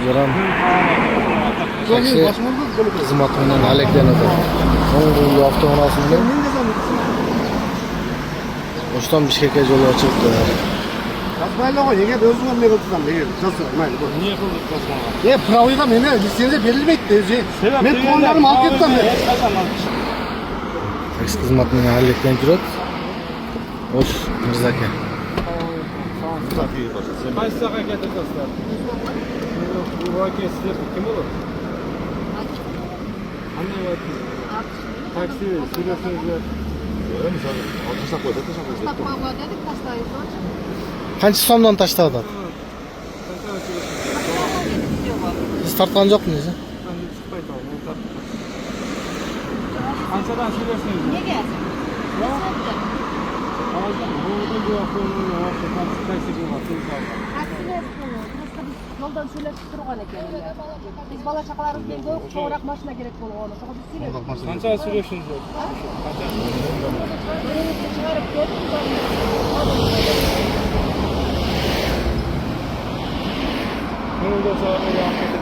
Gören taksi xizmatinden halaklanadi. Onun avtomobilini O'shdan Bishkekka yo'l ochibdi. Yazmayla nega o'zim ne qildim nega mayli bu. Niye kıldık? Pravoyga meni lisenziya berilmaydi. Men to'nlarni olib ketdim. Taksi xizmatining halaklanib turadi. O'sh Mirza aka. Qaysi saqa getirdingizlar? Bu voqea sizlar kim olur? Qanday voqea? Taksi sürüyorsunuz. Qancha so'mdan tashladi? Siz tortgan yo'qmisiz? Qanchadan sürüyorsunuz? Nega? Yoldan söyleshib turgan ekan. Biz bola chaqalarimiz bilan ko'p ko'proq mashina kerak bo'lib qoldi. Qancha sürüyorsunuz? Bunu da sonra yapmak